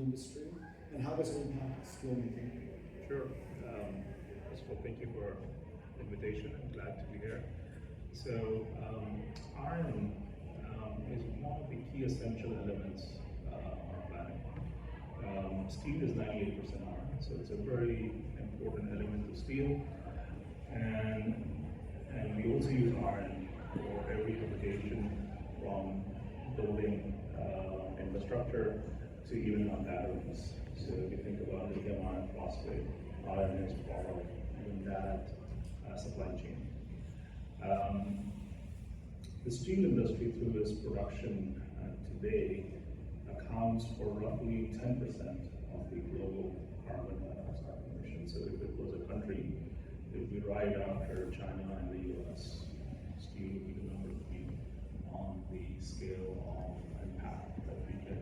industry, and how does it impact steelmaking? Sure. First of all, thank you for the invitation. I'm glad to be here. So, iron is one of the key essential elements on our planet. Steel is 98% iron, so it's a very important element of steel. And we also use iron for every application, from building infrastructure to even on batteries. So if you think about lithium iron phosphate, iron is part of in that supply chain. The steel industry, through its production today, accounts for roughly 10% of the global carbon dioxide emissions. So if it was a country, it would be right after China and the US. Steel would be the number 3 on the scale of impact that we can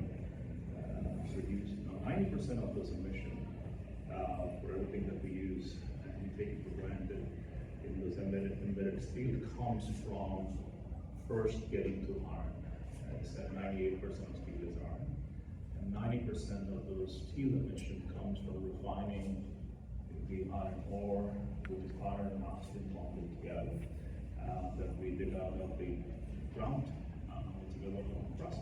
reduce. Now, 90% of those emissions for everything that we use and we take it for granted in those embedded steel comes from first getting to iron. As I said, 98% of steel is iron, and 90% of those steel emissions comes from refining the iron ore, which is iron and oxygen bonded together, that we dig out of the ground, together from crust,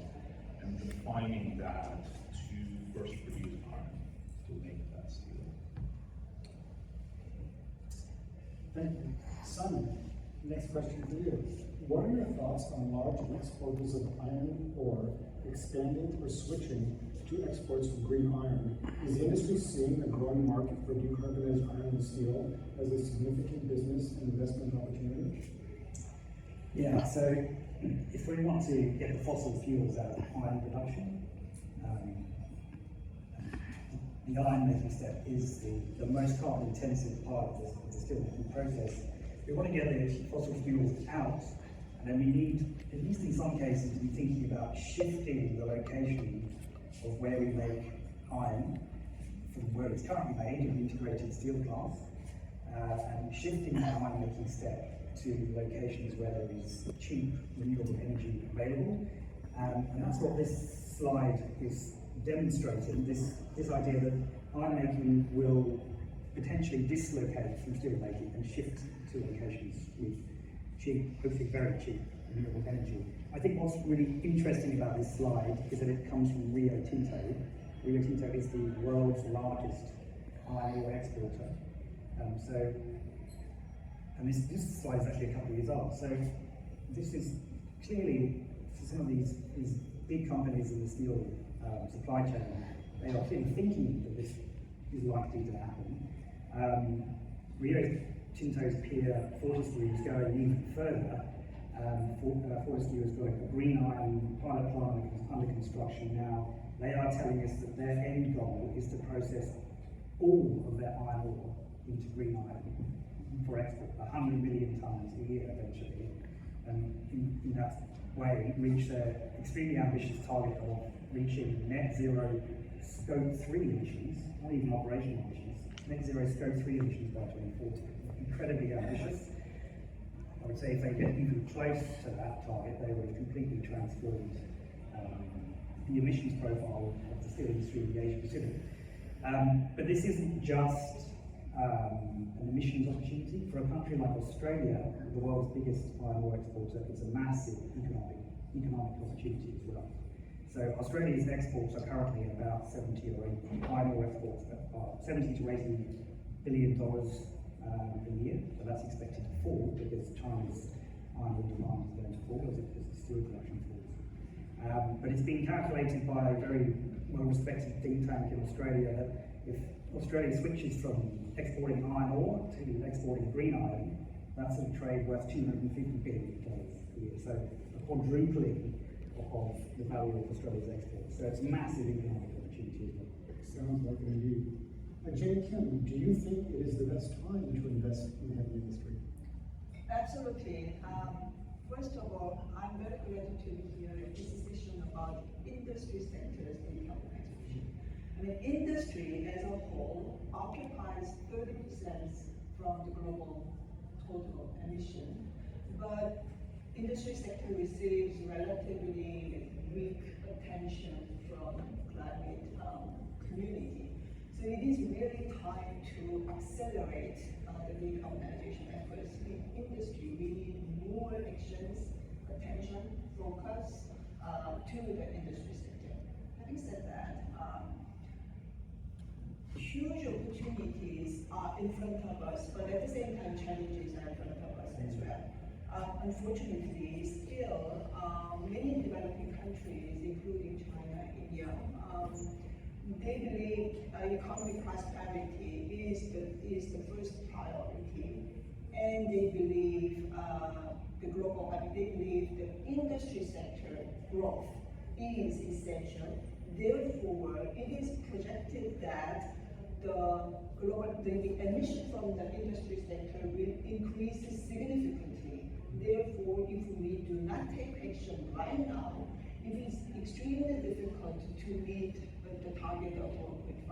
and refining that to first produce iron to make that steel. Thank you. Simon, next question for you. What are your thoughts on large exporters of iron ore expanding or switching to exports of green iron? Is the industry seeing a growing market for decarbonized iron and steel as a significant business and investment opportunity? Yeah, so if we want to get the fossil fuels out of iron production, the iron making step is the most carbon intensive part of the steel making process. We want to get the fossil fuels out, and then we need, at least in some cases, to be thinking about shifting the location of where we make iron from where it's currently made in integrated steel plants, and shifting that iron making step to locations where there is cheap renewable energy available. And that's what this slide is demonstrating, this idea that iron making will potentially dislocate from steel making and shift to locations with cheap, hopefully very cheap, renewable energy. I think what's really interesting about this slide is that it comes from Rio Tinto. Rio Tinto is the world's largest iron ore exporter. And this slide is actually a couple of years old. So this is clearly, for some of these big companies in the steel supply chain, they are clearly thinking that this is likely to happen. Rio Tinto's peer Fortescue is going even further. Fortescue has got a green iron pilot plant under construction now. They are telling us that their end goal is to process all of their iron ore into green iron for export, 100 million tonnes a year eventually, and in that way reach their extremely ambitious target of reaching net zero scope 3 emissions, not even operational emissions, net zero scope 3 emissions by 2040. Incredibly ambitious. I would say if they get even close to that target, they will have completely transformed the emissions profile of the steel industry in the Asia Pacific. But this isn't just an emissions opportunity. For a country like Australia, the world's biggest iron ore exporter, it's a massive economic opportunity as well. So Australia's exports are currently about 70 or 80, iron ore exports are 70 to 80 billion dollars a year. So that's expected to fall because China's iron ore demand is going to fall as the steel production falls. But it's been calculated by a very well-respected think tank in Australia that if Australia switches from exporting iron ore to exporting green iron, that's a trade worth $250 billion a year. So a quadrupling of the value of Australia's exports. So it's a massive economic opportunity as well. Sounds like it indeed. Jane Kim, do you think it is the best time to invest in the heavy industry? Absolutely. First of all, I'm very glad to hear this discussion about industry sectors decarbonization. I mean, industry as a whole occupies 30% from the global total emission, but industry sector receives relatively weak attention from climate So it is really time to accelerate the decarbonization efforts in industry. We need more actions, attention, focus to the industry sector. Having said that, huge opportunities are in front of us, but at the same time, challenges are in front of us as well. Unfortunately, still, many developing countries, including China, India, they believe economic prosperity is the first priority, and they believe they believe the industry sector growth is essential. Therefore, it is projected that the emission from the industry sector will increase significantly. Therefore, if we do not take action right now, it is extremely difficult to meet the target of 1.5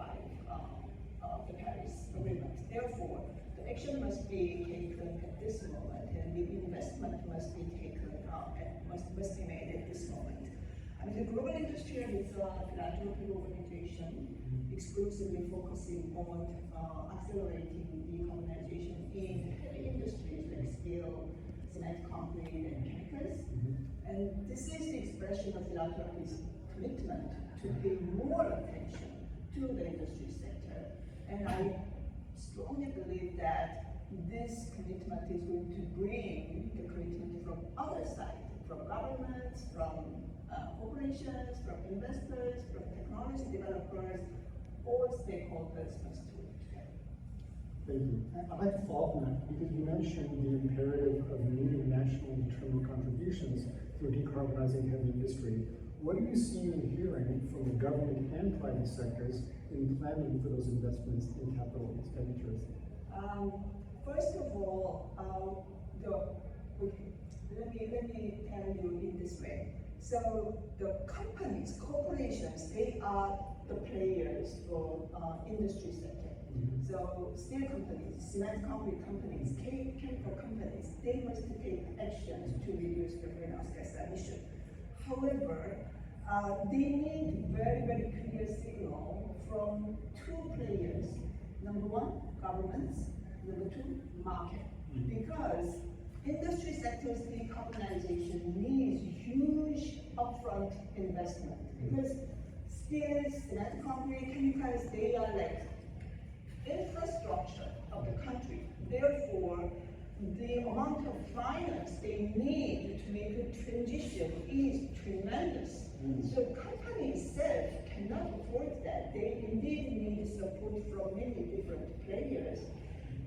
of the Paris Agreement. Therefore, the action must be taken at this moment, and the investment must be taken must be made at this moment. I mean, the Global Industrial is a philanthropy organization exclusively focusing on accelerating decarbonization in heavy industries like steel, cement, concrete, and chemicals. And this is the expression of philanthropy's commitment to pay more attention to the industry sector. And I strongly believe that this commitment is going to bring the commitment from other sides, from governments, from corporations, from investors, from technology developers. All stakeholders must do it together. Thank you. I'd like to follow up on that because you mentioned the imperative of needing nationally determined contributions through decarbonizing heavy industry. What are you seeing and hearing from the government and private sectors in planning for those investments in capital expenditures? First of all, let me tell you in this way. So the companies, corporations, they are the players for industry sector. So steel companies, cement concrete companies, chemical companies, they must take actions to reduce the greenhouse gas emission. However, they need very, very clear signal from two players. Number one, governments. Number two, market. Because industry sector's decarbonization needs huge upfront investment. Because steel, cement, concrete, chemicals, they are like infrastructure of the country. Therefore, the amount of finance they need to make a transition is tremendous. So companies itself cannot afford that. They indeed need support from many different players.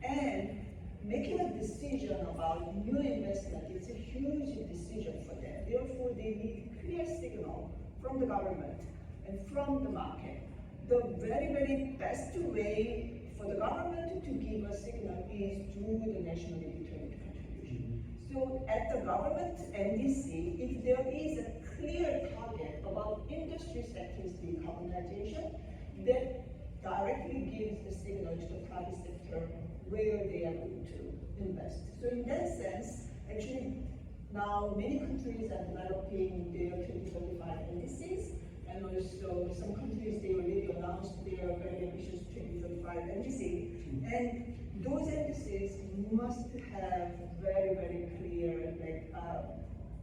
And making a decision about new investment is a huge decision for them. Therefore, they need clear signal from the government and from the market. The very, very best way for the government to give a signal is through the nationally determined contribution. So at the government NDC, if there is a clear target about industry sector's decarbonization, that directly gives the signal to the private sector where they are going to invest. So in that sense, actually, now many countries are developing their 2035 NDCs, and also some countries, they already announced their very ambitious 2035 NDC. And those NDCs must have very, very clear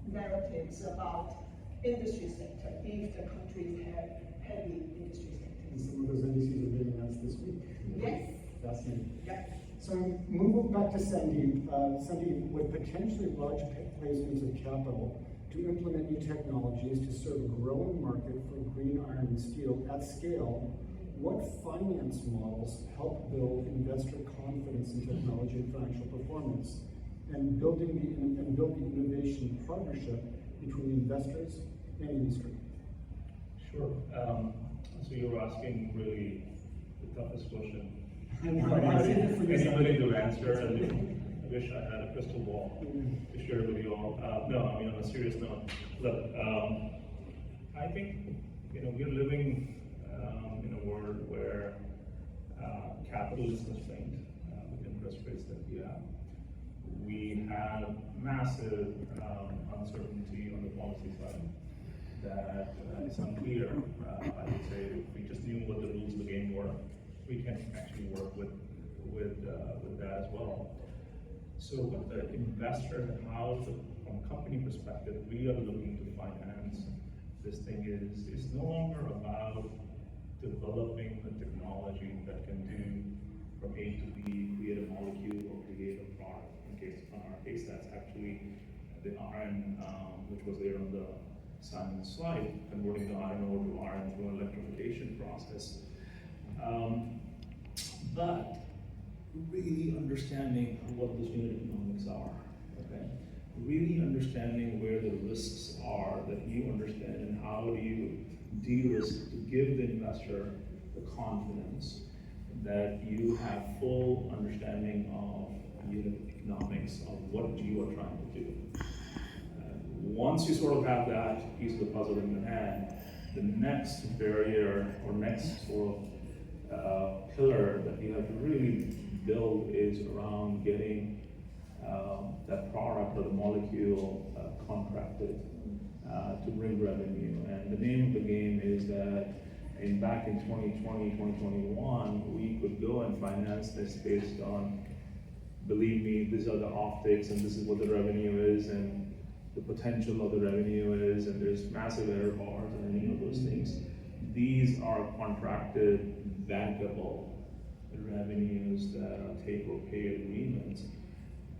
narratives about industry sector if the countries have heavy industry sector. And some of those NDCs are being announced this week. Yes. Fascinating. Yeah. So moving back to Sandeep, Sandeep, with potentially large placements of capital to implement new technologies to serve a growing market for green iron and steel at scale, what finance models help build investor confidence in technology and financial performance, and build the innovation partnership between investors and industry? Sure. So you're asking really the toughest question. Anybody to answer, and I wish I had a crystal ball to share with you all. No, I mean, on a serious note, look, I think, we're living in a world where capital is constrained with interest rates that we have. We have massive uncertainty on the policy side that is unclear. I would say if we just knew what the rules of the game were, we can actually work with that as well. So what the investor and how, from a company perspective, we are looking to finance this thing is, it's no longer about developing the technology that can do from A to B, create a molecule or create a product. In our case, that's actually the iron, which was there on the Simon's slide, converting the iron ore to iron through an electrification process. But really understanding what those unit economics are, okay? Really understanding where the risks are that you understand, and how do you de-risk to give the investor the confidence that you have full understanding of unit economics of what you are trying to do. Once you sort of have that piece of the puzzle in your hand, the next barrier or next sort of pillar that you have to really build is around getting that product or the molecule contracted to bring revenue. And the name of the game is that back in 2020, 2021, we could go and finance this based on, believe me, these are the optics and this is what the revenue is and the potential of the revenue is, and there's massive error bars and any of those things. These are contracted, bankable revenues that are take or pay agreements.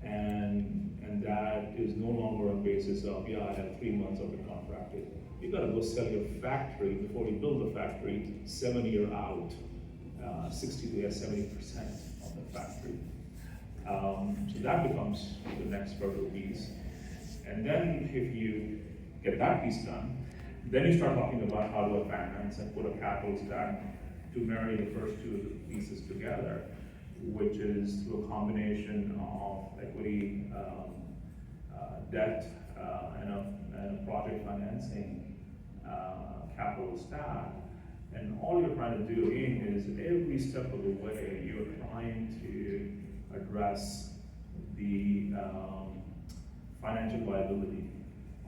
And that is no longer a basis of, yeah, I have 3 months of it contracted. You gotta go sell your factory before you build the factory 7 years out, 60 to 70% of the factory. So that becomes the next further piece. And then if you get that piece done, then you start talking about how to finance and put a capital stack to marry the first two of the pieces together, which is through a combination of equity, debt, and a project financing capital stack. And all you're trying to do is every step of the way, you're trying to address the financial viability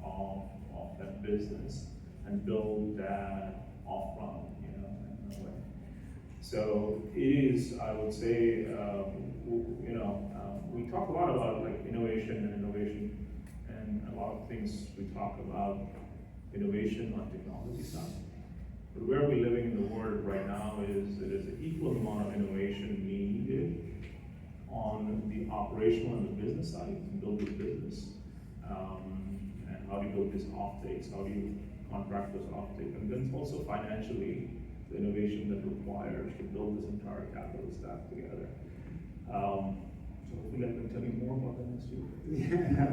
of that business and build that off front, in a way. So it is, I would say, we talk a lot about like innovation, and a lot of things we talk about innovation on technology side. But where we're living in the world right now is there is an equal amount of innovation needed on the operational and the business side to build this business. And how do you build these offtakes? How do you contract those offtakes? And then also financially, the innovation that requires to build this entire capital stack together. So hopefully I can tell you more about that next week. Yeah,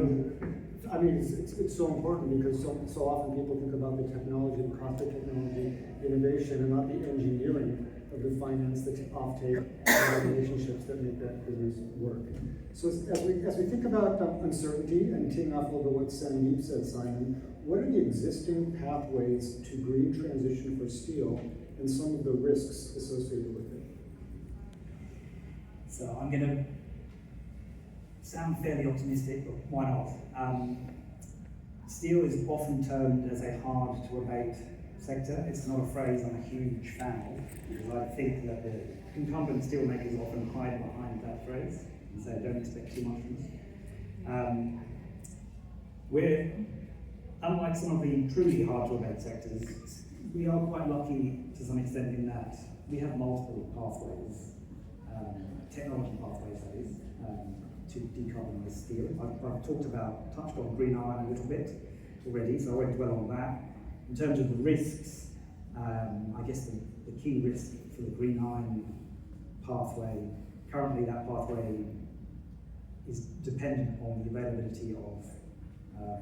I mean, it's so important because so often people think about the technology, the cost of technology, innovation, and not the engineering of the finance, the offtake, and the relationships that make that business work. So as we think about uncertainty, and teeing off a little bit what Sandeep said, Simon, what are the existing pathways to green transition for steel and some of the risks associated with it? So I'm going to sound fairly optimistic, but why not? Steel is often termed as a hard to abate sector. It's not a phrase I'm a huge fan of, because I think that the incumbent steelmakers often hide behind that phrase and say, don't expect too much from us. We're, unlike some of the truly hard to abate sectors, we are quite lucky to some extent in that we have multiple pathways, technology pathways that is, to decarbonise steel. I've touched on green iron a little bit already, so I won't dwell on that. In terms of the risks, I guess the key risk for the green iron pathway, currently that pathway is dependent on the availability of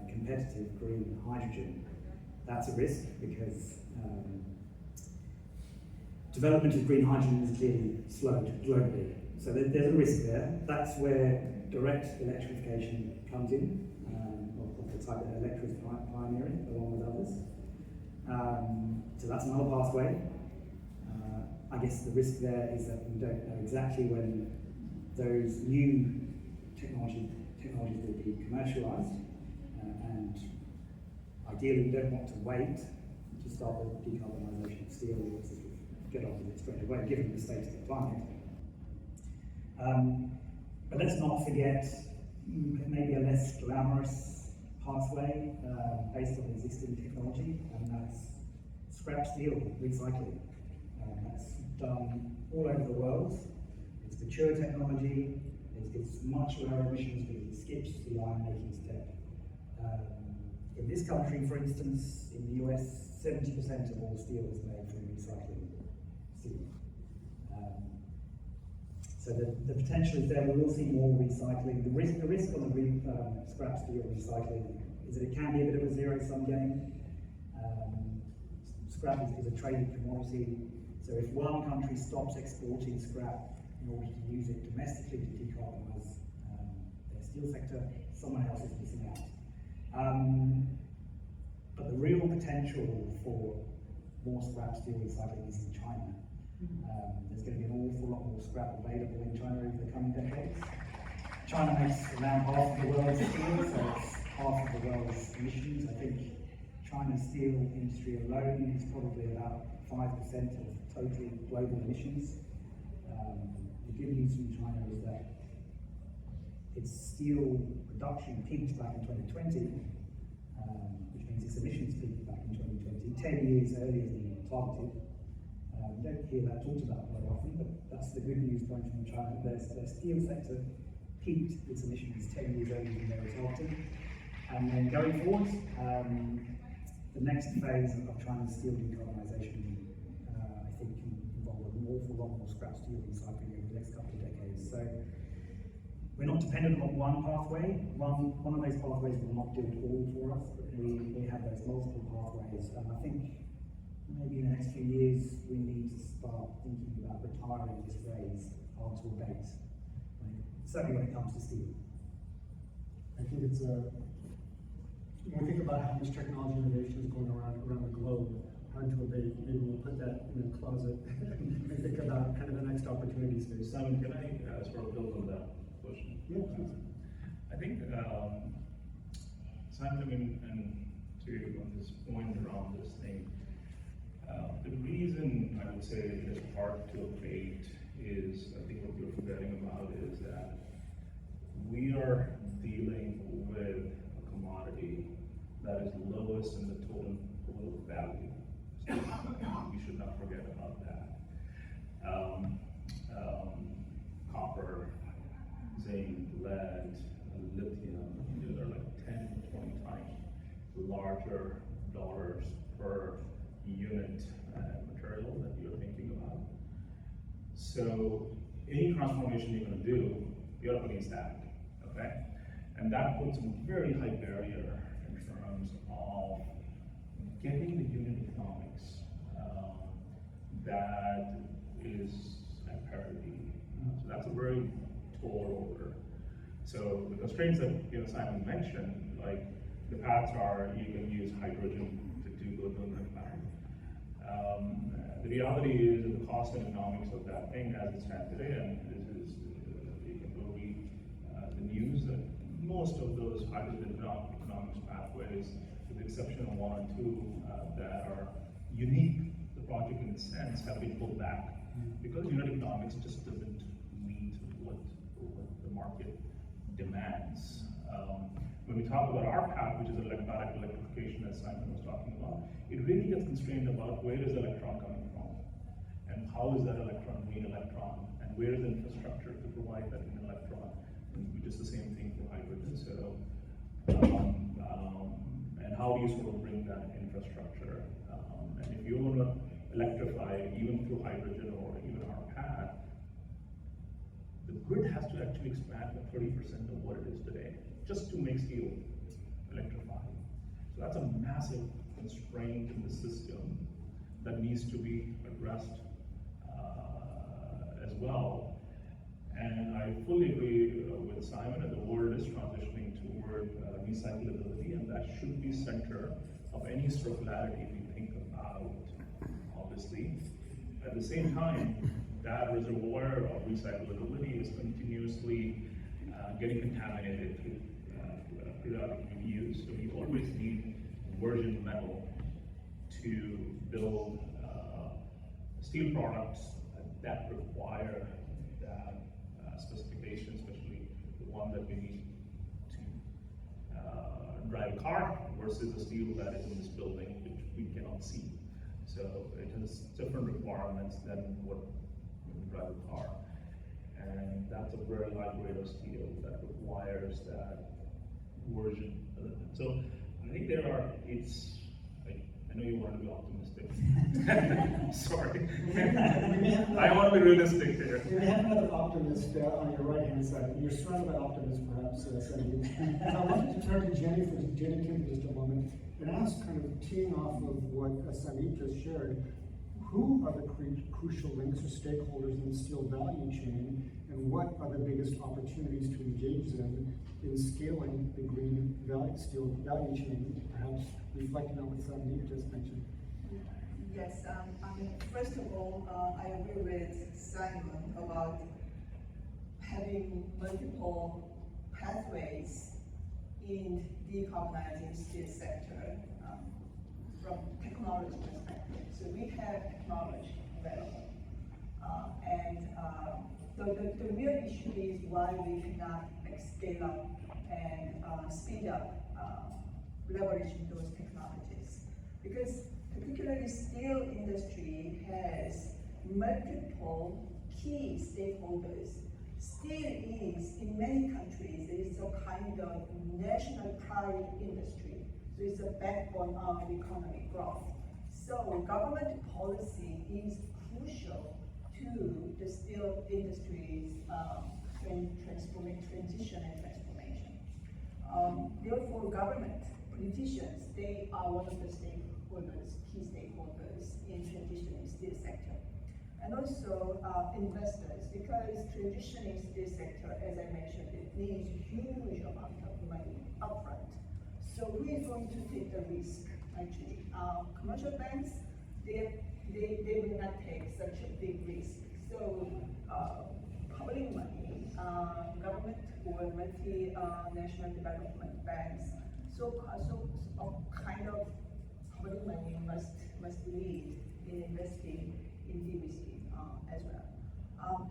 competitive green hydrogen. That's a risk because development of green hydrogen is clearly slowed globally. So there's a risk there. That's where direct electrification comes in, of the type that Electra is pioneering, along with others. So that's another pathway. I guess the risk there is that we don't know exactly when those new technologies will be commercialised, and ideally we don't want to wait to start the decarbonisation of steel, get on with it straight away, given the state of the planet. But let's not forget maybe a less glamorous pathway based on existing technology, and that's scrap steel recycling. That's done all over the world. It's mature technology. It's much lower emissions because it skips the iron making step. In this country, for instance, in the US, 70% of all steel is made from recycling steel. So the potential is there. We will see more recycling. The risk on the scrap steel recycling is that it can be a bit of a zero-sum game. Scrap is a traded commodity. So if one country stops exporting scrap in order to use it domestically to decarbonise their steel sector, someone else is missing out. But the real potential for more scrap steel recycling is in China. There's going to be an awful lot more scrap available in China over the coming decades. China makes around half of the world's steel, so it's half of the world's emissions. I think China's steel industry alone is probably about 5% of total global emissions. The good news from China is that its steel production peaked back in 2020, which means its emissions peaked back in 2020, 10 years earlier than targeted. You don't hear that talked about very often, but that's the good news coming from China. Their steel sector peaked its emissions 10 years earlier than they were targeted. And then going forward, the next phase of China's steel decarbonisation, I think, can involve an awful lot more scrap steel recycling over the next couple of decades. So we're not dependent on one pathway. One of those pathways will not do it all for us, but we have those multiple pathways. And I think maybe in the next few years we need to start thinking about retiring this phrase, hard to abate, certainly when it comes to steel. I think it's when we think about how much technology innovation is going around the globe, hard to abate, maybe we'll put that in a closet and think about kind of the next opportunity space. Simon, can I sort of build on that question? Yeah, please. I think, Simon, I mean, and to on this point around this thing, the reason I would say it is hard to abate is, I think what you're forgetting about is that we are dealing with a commodity that is lowest in the total value. So we should not forget about that. Copper, zinc, lead, lithium, these are like 10, 20 times larger dollars per unit material that you're thinking about. So any transformation you're going to do, you're up against that, okay? And that puts a very high barrier in terms of getting the unit economics that is at parity. So that's a very tall order. So the constraints that Simon mentioned, like the paths are you can use hydrogen to go to the plant. The reality is that the cost and economics of that thing as it stands today, and this is you can go read the news that most of those hydrogen economics pathways, with the exception of 1 and 2 that are unique, the project in a sense have been pulled back because unit economics just doesn't meet what the market demands. When we talk about our path, which is electronic electrification, as Simon was talking about, it really gets constrained about where is the electron coming from, and how is that electron green electron, and where is the infrastructure to provide that green electron, which is the same thing for hydrogen. So, and how do you sort of bring that infrastructure? And if you want to electrify even through hydrogen or even our path, the grid has to actually expand by 30% of what it is today, just to make steel electrified. So that's a massive constraint in the system that needs to be addressed as well. And I fully agree with Simon that the world is transitioning toward recyclability, and that should be center of any circularity we think about, obviously. At the same time, that reservoir of recyclability is continuously getting contaminated through periodic reviews. So you always need virgin metal to build steel products that require that specification, especially the one that we need to drive a car versus the steel that is in this building, which we cannot see. So it has different requirements than what when we drive a car. And that's a very light grade of steel that requires that version. So I think there are, I know you want to be optimistic. Sorry. I want to be realistic here. We have another optimist on your right hand side. You're surrounded by optimists, perhaps, Sandy. I wanted to turn to Jenny Kim for just a moment and ask, kind of teeing off of what Sandy just shared, who are the crucial links or stakeholders in the steel value chain, and what are the biggest opportunities to engage them in scaling the green steel value chain, perhaps reflecting on what Sandy just mentioned? Yes, first of all, I agree with Simon about having multiple pathways in decarbonizing steel sector from technology perspective. So we have technology available, and the real issue is why we cannot scale up and speed up leveraging those technologies, because particularly steel industry has multiple key stakeholders. Steel is, in many countries, it is a kind of national pride industry. So it's a backbone of economic growth. So government policy is crucial to the steel industry's transition and transformation. Therefore, government, politicians, they are one of the stakeholders, key stakeholders in transitioning steel sector. And also investors, because transitioning steel sector, as I mentioned, it needs huge amount of money upfront. So who is going to take the risk, actually? Commercial banks, they will not take such a big risk. So public money, government or multinational development banks, so kind of public money must lead in investing in de-risking as well.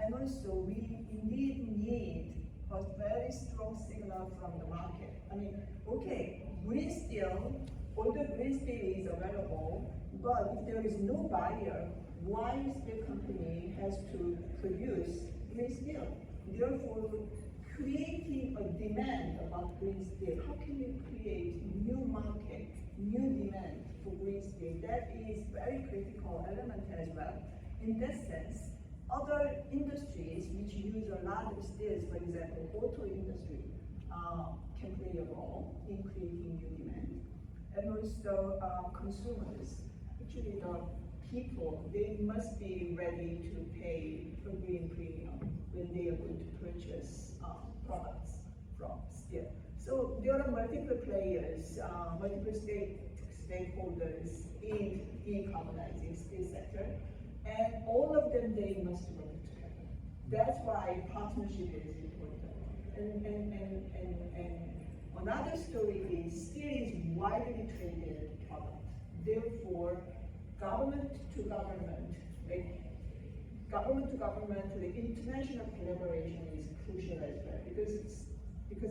And also we indeed need a very strong signal from the market. I mean, okay, green steel, all the green steel is available, but if there is no buyer, why steel company has to produce green steel? Therefore, creating a demand about green steel, how can you create new market, new demand for green steel? That is very critical element as well. In that sense, other industries which use a lot of steels, for example, auto industry, can play a role in creating new demand. And also consumers, actually the people, they must be ready to pay a green premium when they are going to purchase products from steel. So there are multiple players, multiple stakeholders in decarbonizing steel sector, and all of them, they must work together. That's why partnership is important. And another story is steel is widely traded product. Therefore, government to government, the international collaboration is crucial as well, because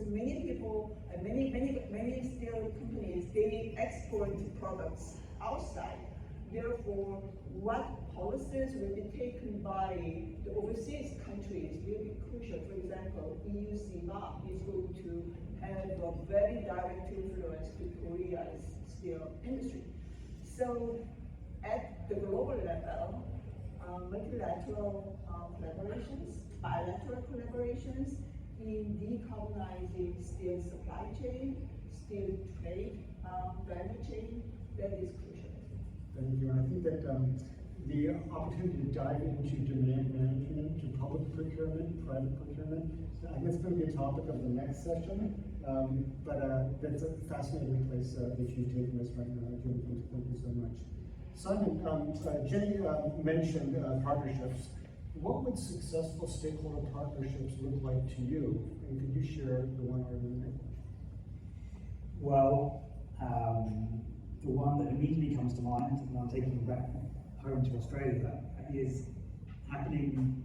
many people and many steel companies, they export products outside. Therefore, what policies will be taken by the overseas countries will be crucial. For example, EU-CMA is going to have a very direct influence to Korea's steel industry. So at the global level, multilateral collaborations, bilateral collaborations in decarbonizing steel supply chain, steel trade, value chain, that is crucial. Thank you. And I think that the opportunity to dive into demand management, to public procurement, private procurement, I guess it's going to be a topic of the next session. But that's a fascinating place that you've taken us right now. Jim, thank you so much. Simon, Jenny mentioned partnerships. What would successful stakeholder partnerships look like to you? And could you share the one or the other? Well, the one that immediately comes to mind, and I'm taking you back home to Australia, is happening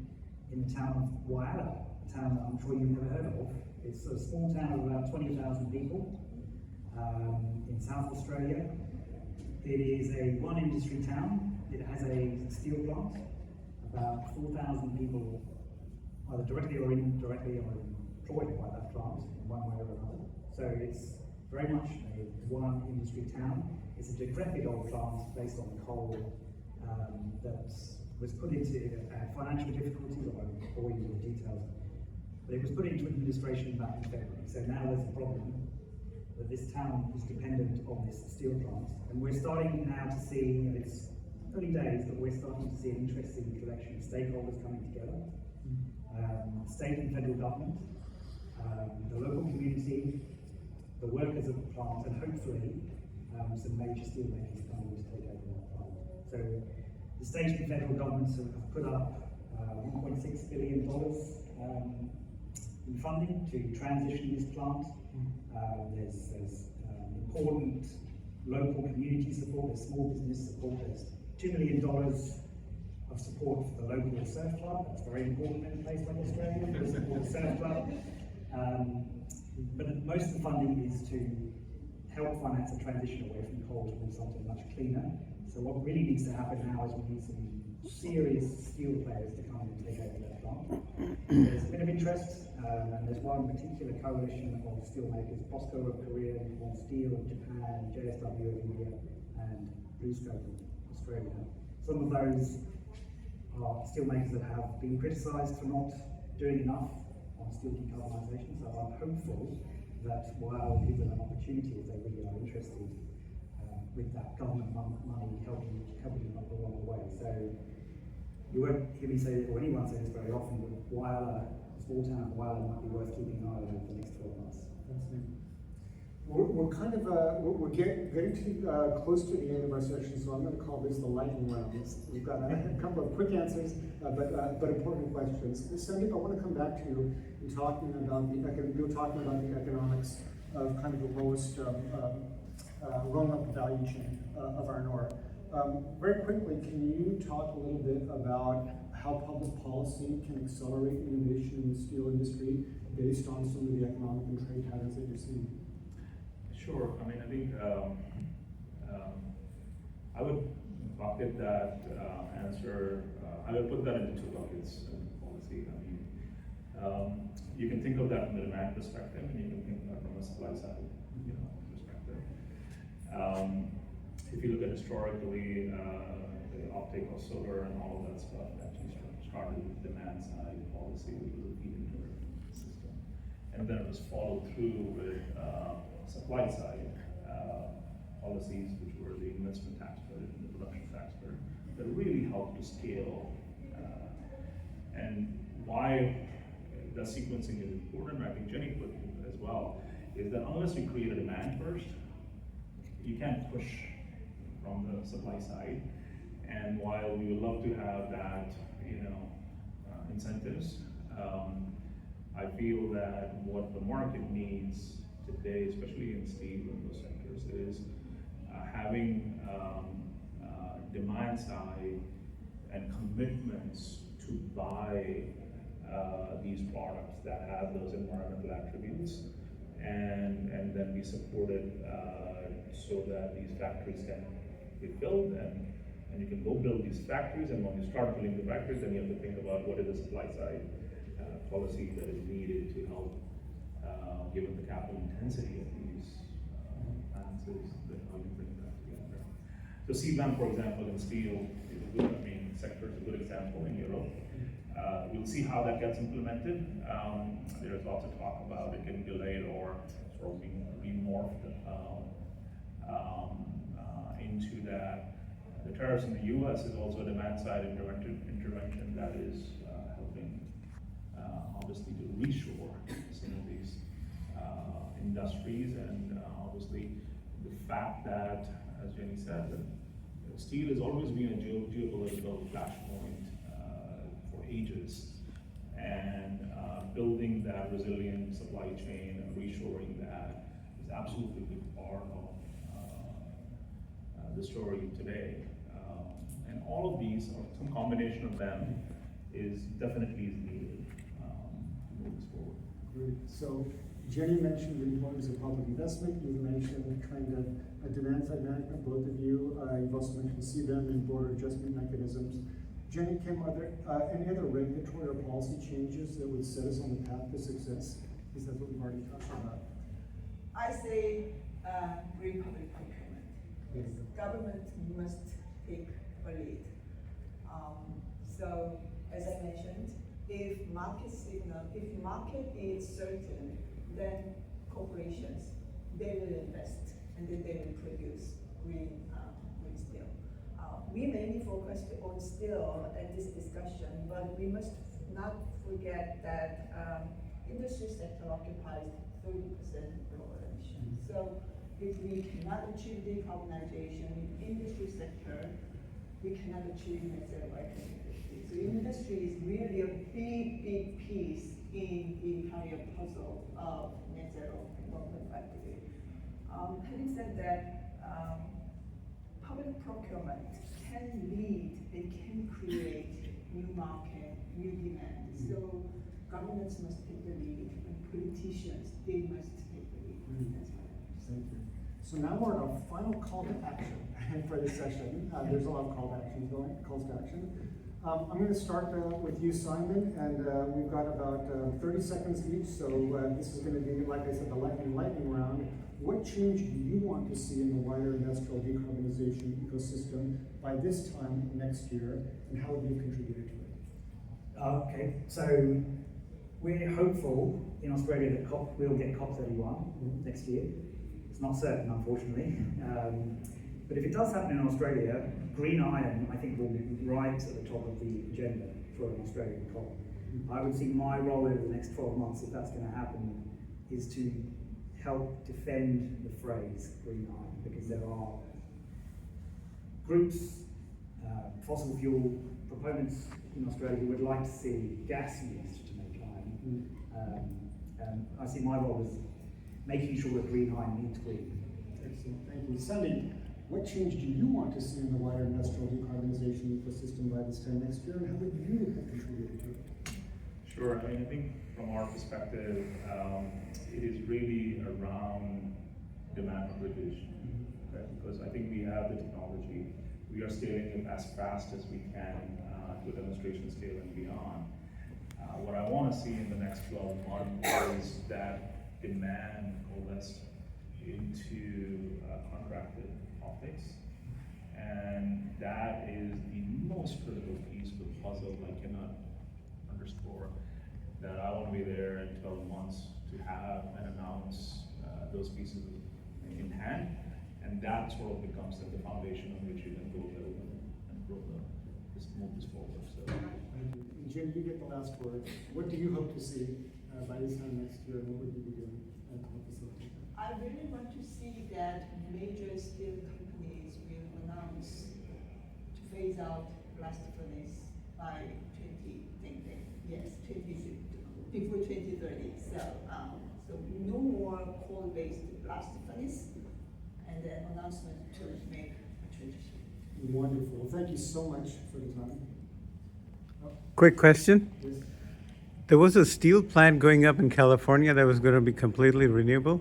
in the town of Whyalla, a town that I'm sure you've never heard of. It's a small town of about 20,000 people in South Australia. It is a one industry town. It has a steel plant. About 4,000 people either directly or indirectly are employed by that plant in one way or another. So it's very much a one industry town. It's a decrepit old plant based on coal that was put into financial difficulties. I won't bore you with the details, but it was put into administration back in February. So now there's a problem that this town is dependent on this steel plant, and we're starting now to see, and it's early days, but we're starting to see an interesting collection of stakeholders coming together. State and federal government, the local community, the workers of the plant, and hopefully some major steel makers coming to take over that plant. So the state and federal governments have put up $1.6 billion in funding to transition this plant. There's important local community support, there's small business support, there's $2 million of support for the local surf club. That's very important in a place like Australia, to support the surf club. But most of the funding is to help finance a transition away from coal towards something much cleaner. So what really needs to happen now is we need some serious steel players to come and take over that plant. There's a bit of interest, and there's one particular coalition of steelmakers, POSCO of Korea, Nippon Steel of Japan, JSW of India, and BlueScope of Australia. Some of those are steelmakers that have been criticised for not doing enough on steel decarbonisation, so I'm hopeful that while we'll give them an opportunity if they really are interested with that government money helping them along the way. So you won't hear me say, or anyone say this very often, but Whyalla, a small town of Whyalla, might be worth keeping an eye on over the next 12 months. Fascinating. We're kind of we're getting to close to the end of our session, so I'm going to call this the lightning round. We've got a couple of quick answers, but important questions. Sandeep, I want to come back to you in talking about you're talking about the economics of kind of the lowest rung up the value chain of iron ore. Very quickly, can you talk a little bit about how public policy can accelerate innovation in the steel industry based on some of the economic and trade patterns that you're seeing? Sure. I mean, I think I would bucket that answer. I would put that into two buckets in policy. I mean, you can think of that from the demand perspective, and you can think of that from a supply side, perspective. If you look at historically, the uptake of solar and all of that stuff actually started with demand side policy, which was a feed-in system, and then it was followed through with supply side policies, which were the investment tax credit and the production tax credit, that really helped to scale. And why that sequencing is important, I think Jenny put it as well, is that unless we create a demand first, you can't push from the supply side. And while we would love to have that, incentives, I feel that what the market needs today, especially in steel and those sectors, is having demand side and commitments to buy these products that have those environmental attributes, and then be supported so that these factories can be built, and you can go build these factories, and when you start building the factories, then you have to think about what is the supply side policy that is needed to help, given the capital intensity of these plants, then how you bring that together. So CBAM, for example, in steel is a good, sector is a good example in Europe. We'll see how that gets implemented. There's lots of talk about it getting delayed or sort of being remorphed into that. The tariffs in the U.S. is also a demand-side intervention that is helping, obviously, to reshore some of these industries, and obviously the fact that, as Jenny said, that steel has always been a geopolitical flashpoint for ages, and building that resilient supply chain and reshoring that is absolutely a big part of the story today. And all of these, or some combination of them, is definitely needed to move this forward. Great. So Jenny mentioned the importance of public investment. You've mentioned kind of a demand-side management, both of you. You've also mentioned CBAM and border adjustment mechanisms. Jenny, Kim, are there any other regulatory or policy changes that would set us on the path to success? Because that's what we've already talked about. I say green public procurement. Yes, government must take a lead. So as I mentioned, if market signal, if market is certain, then corporations, they will invest and then they will produce green steel. We mainly focused on steel at this discussion, but we must not forget that industry sector occupies 30% of global emissions. So if we cannot achieve decarbonization in industry sector, we cannot achieve net zero by 2050. So industry is really a big piece in the entire puzzle of net zero 1.5 degree. Having said that, public procurement can lead, it can create new market, new demand. So governments must take the lead, and politicians, they must take the lead. That's what I Thank you. So now we're at our final call to action for this session. There's a lot of calls to action. I'm going to start with you, Simon, and we've got about 30 seconds each, so this is going to be, like I said, the lightning round. What change do you want to see in the wider industrial decarbonization ecosystem by this time next year, and how have you contributed to it? Okay, so we're hopeful in Australia that we'll get COP31 next year. It's not certain, unfortunately. But if it does happen in Australia, green iron, I think, will be right at the top of the agenda for an Australian COP. I would see my role over the next 12 months, if that's going to happen, is to help defend the phrase green iron, because there are groups, fossil fuel proponents in Australia who would like to see gas used to make iron. I see my role as making sure that green iron is green. Excellent, thank you. Sandy, what change do you want to see in the wider industrial decarbonization ecosystem by this time next year, and how would you have contributed to it? Sure, I think from our perspective, it is really around demand regulation, okay? Because I think we have the technology, we are scaling it as fast as we can to a demonstration scale and beyond. What I want to see in the next 12 months is that demand coalesced into contracted optics, and that is the most critical piece of the puzzle. I cannot underscore that. I want to be there in 12 months to have and announce those pieces in hand, and that sort of becomes the foundation on which you can go and grow move this forward. So. Thank you. And Jim, you get the last word. What do you hope to see by this time next year, and what would you be doing to help facilitate that? I really want to see that major steel companies will announce to phase out blast furnace by 2030. Yes, before 2030. So no more coal-based blast furnace, and then announcement to make a transition. Wonderful. Thank you so much for the time. Quick question. Yes. There was a steel plant going up in California that was going to be completely renewable.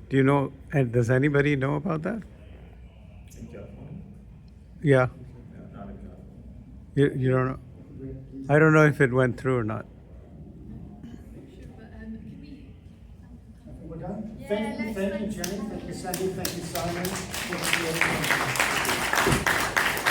Do you know, and does anybody know about that? In California? Yeah. No, not in California. You don't know? I don't know if it went through or not. Sure, but can we? We're done? Yeah, Thank you, let's- Jenny. Thank you, Sandy. Thank you, Simon. Thank you.